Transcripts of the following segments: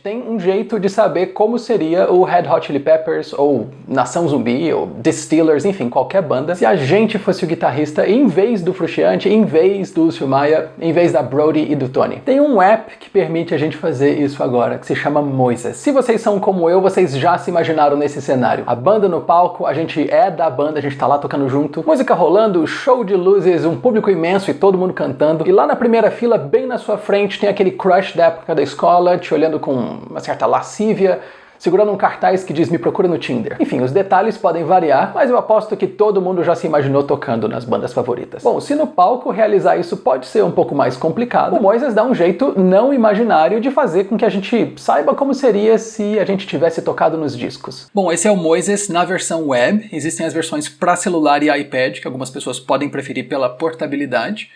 tem um jeito de saber como seria o Red Hot Chili Peppers, ou Nação Zumbi, ou The Steelers, enfim, qualquer banda, se a gente fosse o guitarrista em vez do Frusciante, em vez do Lúcio Maia, em vez da Brody e do Tony. Tem um app que permite a gente fazer isso agora, que se chama Moises. Se vocês são como eu, vocês já se imaginaram nesse cenário. A banda no palco, a gente é da banda, a gente tá lá tocando junto, música rolando, show de luzes, um público imenso e todo mundo cantando. E lá na primeira fila, bem na sua frente, tem aquele crush da época da escola, te olhando com uma certa lascívia, segurando um cartaz que diz "Me procura no Tinder". Enfim, os detalhes podem variar, mas eu aposto que todo mundo já se imaginou tocando nas bandas favoritas. Bom, se no palco realizar isso pode ser um pouco mais complicado, o Moises dá um jeito não imaginário de fazer com que a gente saiba como seria se a gente tivesse tocado nos discos. Bom, esse é o Moises na versão web. Existem as versões para celular e iPad, que algumas pessoas podem preferir pela portabilidade.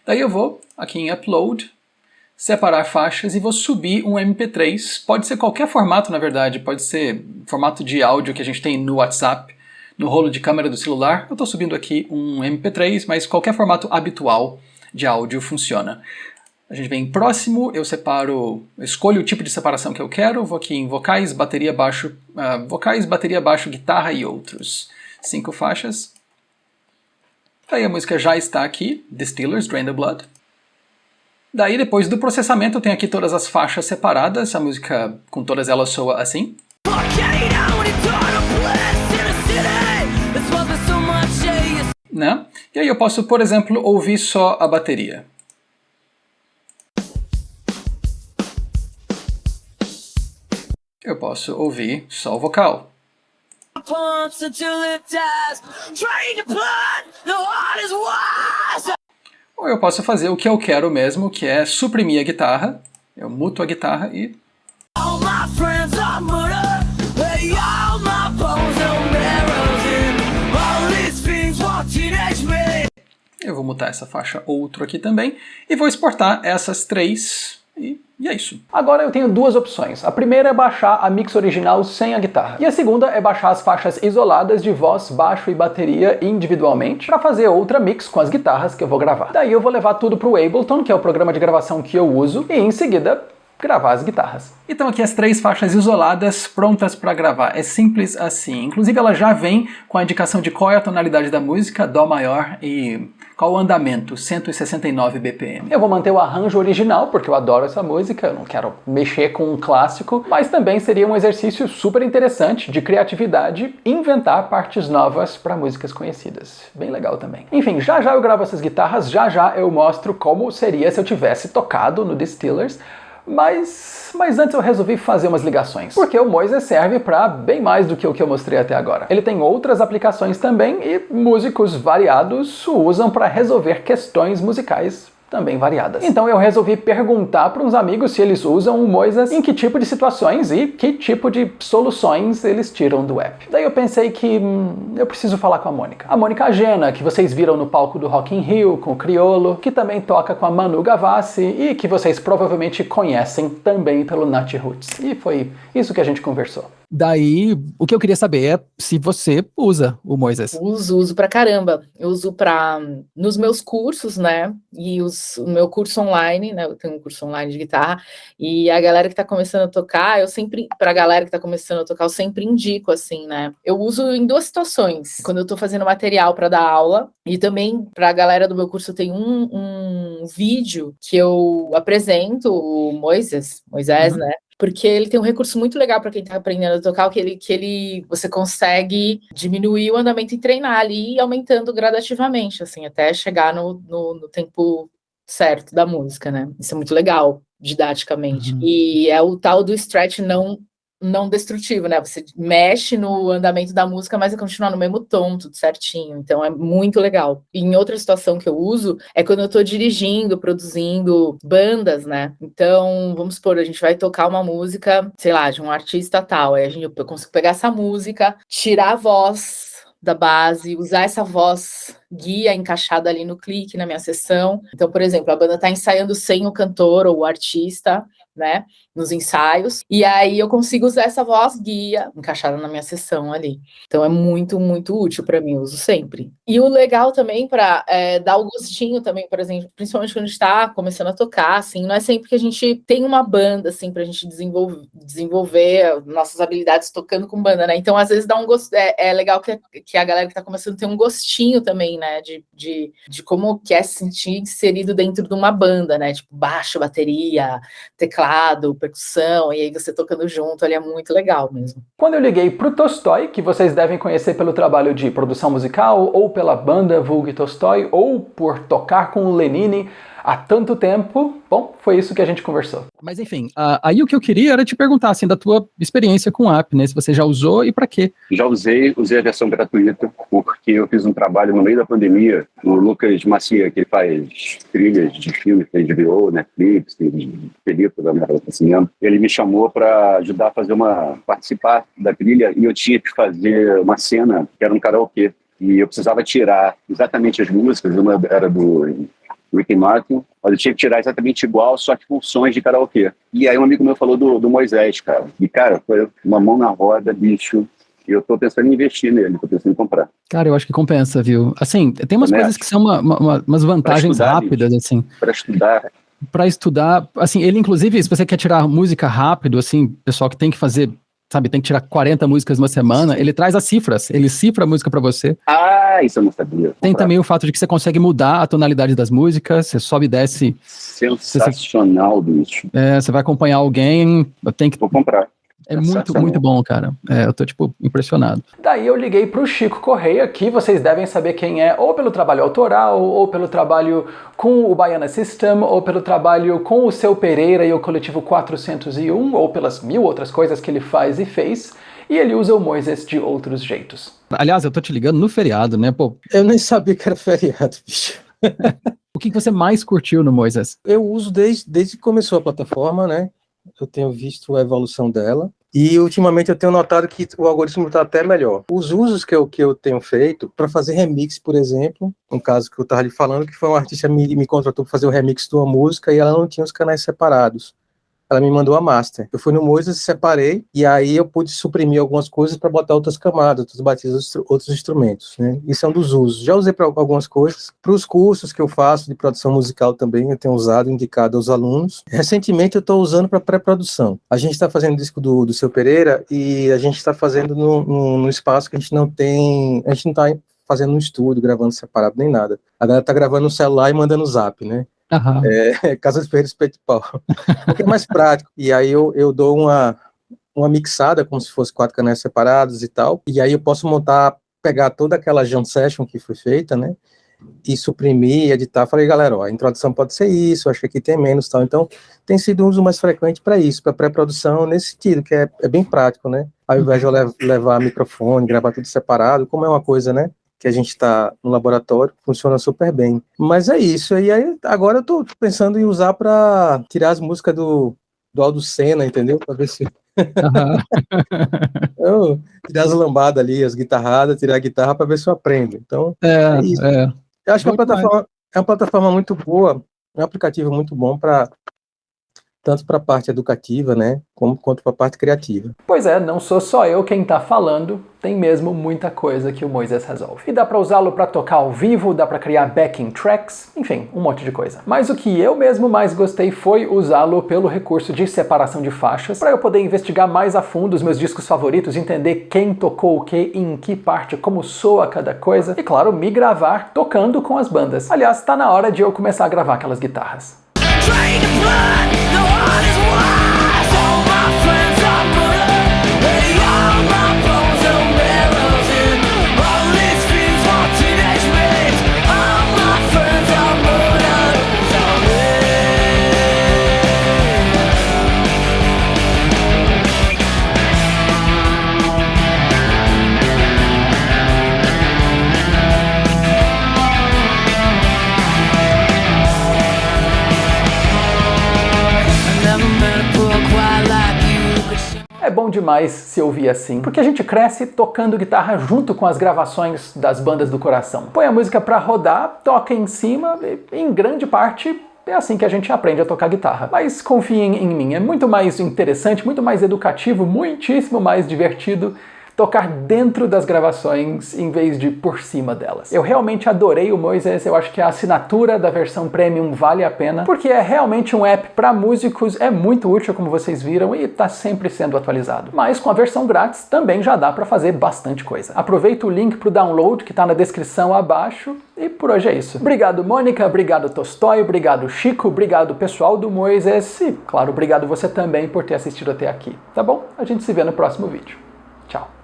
Daí eu vou aqui em Upload, separar faixas e vou subir um MP3. Pode ser qualquer formato, na verdade. Pode ser formato de áudio que a gente tem no WhatsApp, no rolo de câmera do celular. Eu estou subindo aqui um MP3, mas qualquer formato habitual de áudio funciona. A gente vem em próximo, eu escolho o tipo de separação que eu quero, vou aqui em vocais, bateria, baixo, guitarra e outros. 5 faixas. Aí a música já está aqui, The Steelers, Drain the Blood. Daí, depois do processamento, eu tenho aqui todas as faixas separadas, a música com todas elas soa assim. Né? E aí eu posso, por exemplo, ouvir só a bateria. Eu posso ouvir só o vocal. Ou eu posso fazer o que eu quero mesmo, que é suprimir a guitarra. Eu muto a guitarra e... Eu vou mutar essa faixa outro aqui também. E vou exportar essas 3... E é isso. Agora eu tenho duas opções. A primeira é baixar a mix original sem a guitarra. E a segunda é baixar as faixas isoladas de voz, baixo e bateria individualmente para fazer outra mix com as guitarras que eu vou gravar. Daí eu vou levar tudo pro Ableton, que é o programa de gravação que eu uso, e em seguida gravar as guitarras. Então aqui as 3 faixas isoladas prontas para gravar. É simples assim. Inclusive ela já vem com a indicação de qual é a tonalidade da música, Dó maior, e qual o andamento, 169 BPM. Eu vou manter o arranjo original, porque eu adoro essa música, eu não quero mexer com um clássico, mas também seria um exercício super interessante de criatividade inventar partes novas para músicas conhecidas. Bem legal também. Enfim, já já eu gravo essas guitarras, já já eu mostro como seria se eu tivesse tocado no The Steelers, mas antes eu resolvi fazer umas ligações, porque o Moises serve para bem mais do que o que eu mostrei até agora. Ele tem outras aplicações também e músicos variados o usam para resolver questões musicais também variadas. Então eu resolvi perguntar para uns amigos se eles usam o Moises, em que tipo de situações e que tipo de soluções eles tiram do app. Daí eu pensei que eu preciso falar com a Mônica. A Mônica Agena, que vocês viram no palco do Rock in Rio com o Criolo, que também toca com a Manu Gavassi e que vocês provavelmente conhecem também pelo Nat Roots. E foi isso que a gente conversou. Daí, o que eu queria saber é se você usa o Moises. Uso pra caramba. Eu uso nos meus cursos, né? E o meu curso online, né? Eu tenho um curso online de guitarra. E a galera que tá começando a tocar, pra galera que tá começando a tocar, eu sempre indico, assim, né? Eu uso em 2 situações. Quando eu tô fazendo material pra dar aula. E também, pra galera do meu curso, eu tenho um vídeo que eu apresento o Moises, né? Porque ele tem um recurso muito legal para quem está aprendendo a tocar, você consegue diminuir o andamento e treinar ali, aumentando gradativamente, assim, até chegar no tempo certo da música, né? Isso é muito legal, didaticamente. E é o tal do stretch não destrutivo, né? Você mexe no andamento da música, mas vai continuar no mesmo tom, tudo certinho. Então é muito legal. E em outra situação que eu uso é quando eu tô dirigindo, produzindo bandas, né? Então, vamos supor, a gente vai tocar uma música, sei lá, de um artista tal. Aí eu consigo pegar essa música, tirar a voz da base, usar essa voz guia encaixada ali no clique, na minha sessão. Então, por exemplo, a banda está ensaiando sem o cantor ou o artista, né, nos ensaios, e aí eu consigo usar essa voz guia encaixada na minha sessão ali. Então é muito, muito útil para mim, eu uso sempre. E o legal também para dar o gostinho também, por exemplo, principalmente quando a gente está começando a tocar, assim, não é sempre que a gente tem uma banda, assim, para a gente desenvolver nossas habilidades tocando com banda, né? Então, às vezes dá um gosto, é legal que a galera que está começando tem um gostinho também, né, de como que é se sentir inserido dentro de uma banda, né? Tipo, baixo, bateria, teclado, percussão, e aí você tocando junto, ali é muito legal mesmo. Quando eu liguei pro Tolstói, que vocês devem conhecer pelo trabalho de produção musical, ou pela banda Vulgue Tolstói, ou por tocar com o Lenine há tanto tempo, bom, foi isso que a gente conversou. Mas enfim, aí o que eu queria era te perguntar, assim, da tua experiência com o app, né? Se você já usou e pra quê? Já usei a versão gratuita, porque eu fiz um trabalho no meio da pandemia, o Lucas Macia, que faz trilhas de filmes, fez de HBO, Netflix, de película, né, cinema. Ele me chamou para ajudar a fazer participar da trilha, e eu tinha que fazer uma cena que era um karaokê, e eu precisava tirar exatamente as músicas, uma era do Ricky Martin, mas eu tinha que tirar exatamente igual, só que com sons de karaokê. E aí um amigo meu falou do Moisés, cara. E, cara, foi uma mão na roda, bicho. E eu tô pensando em investir nele, tô pensando em comprar. Cara, eu acho que compensa, viu? Assim, tem umas coisas que são umas vantagens rápidas, bicho, assim. Para estudar, assim, ele inclusive, se você quer tirar música rápido, assim, pessoal que tem que fazer, sabe, tem que tirar 40 músicas numa semana, ele traz as cifras, ele cifra a música pra você. Ah, isso eu não sabia. Tem também o fato de que você consegue mudar a tonalidade das músicas, você sobe e desce. Sensacional, bicho. Você vai acompanhar alguém, Vou comprar. É muito, muito bom, cara. Eu tô, tipo, impressionado. Daí eu liguei pro Chico Correia, que vocês devem saber quem é, ou pelo trabalho autoral, ou pelo trabalho com o Baiana System, ou pelo trabalho com o Seu Pereira e o Coletivo 401, ou pelas 1000 outras coisas que ele faz e fez. E ele usa o Moises de outros jeitos. Aliás, eu tô te ligando no feriado, né, pô? Eu nem sabia que era feriado, bicho. O que você mais curtiu no Moises? Eu uso desde que começou a plataforma, né? Eu tenho visto a evolução dela. E ultimamente eu tenho notado que o algoritmo está até melhor. Os usos que eu tenho feito para fazer remix, por exemplo, um caso que eu estava lhe falando, que foi um artista me contratou para fazer o remix de uma música e ela não tinha os canais separados. Ela me mandou a master. Eu fui no Moises, separei, e aí eu pude suprimir algumas coisas para botar outras camadas, outras batidas, outros instrumentos, né? Isso é um dos usos. Já usei para algumas coisas. Para os cursos que eu faço de produção musical também, eu tenho usado, indicado aos alunos. Recentemente eu estou usando para pré-produção. A gente está fazendo o disco do Seu Pereira e a gente está fazendo num espaço que a gente não está fazendo no estúdio, gravando separado nem nada. A galera está gravando no celular e mandando zap, né? Uhum. Casa de Ferreira Espeto de Pau, porque é mais prático, e aí eu dou uma mixada, como se fosse 4 canais separados e tal, e aí eu posso pegar toda aquela jam session que foi feita, né, e suprimir, editar. Falei, galera, ó, a introdução pode ser isso, acho que aqui tem menos, tal. Então tem sido um uso mais frequente para isso, para pré-produção, nesse sentido, que é bem prático, né, ao invés de eu levar microfone, gravar tudo separado, como é uma coisa, né, que a gente está no laboratório, funciona super bem. Mas é isso, e aí agora eu estou pensando em usar para tirar as músicas do Aldo Senna, entendeu? Para ver se... tirar as lambadas ali, as guitarradas, tirar a guitarra para ver se eu aprendo. Então, é isso. Eu acho que é uma plataforma muito boa, um aplicativo muito bom tanto para a parte educativa, né, quanto para a parte criativa. Pois é, não sou só eu quem tá falando, tem mesmo muita coisa que o Moises resolve. E dá pra usá-lo pra tocar ao vivo, dá pra criar backing tracks, enfim, um monte de coisa. Mas o que eu mesmo mais gostei foi usá-lo pelo recurso de separação de faixas, pra eu poder investigar mais a fundo os meus discos favoritos, entender quem tocou o que, em que parte, como soa cada coisa, e claro, me gravar tocando com as bandas. Aliás, tá na hora de eu começar a gravar aquelas guitarras. É bom demais se ouvir assim, porque a gente cresce tocando guitarra junto com as gravações das bandas do coração. Põe a música pra rodar, toca em cima e, em grande parte, é assim que a gente aprende a tocar guitarra. Mas confiem em mim, é muito mais interessante, muito mais educativo, muitíssimo mais divertido tocar dentro das gravações em vez de por cima delas. Eu realmente adorei o Moises, eu acho que a assinatura da versão Premium vale a pena, porque é realmente um app para músicos, é muito útil, como vocês viram, e está sempre sendo atualizado. Mas com a versão grátis também já dá para fazer bastante coisa. Aproveita o link para o download que está na descrição abaixo, e por hoje é isso. Obrigado, Mônica, obrigado, Tolstói, obrigado, Chico, obrigado, pessoal do Moises, e, claro, obrigado você também por ter assistido até aqui, tá bom? A gente se vê no próximo vídeo. Tchau.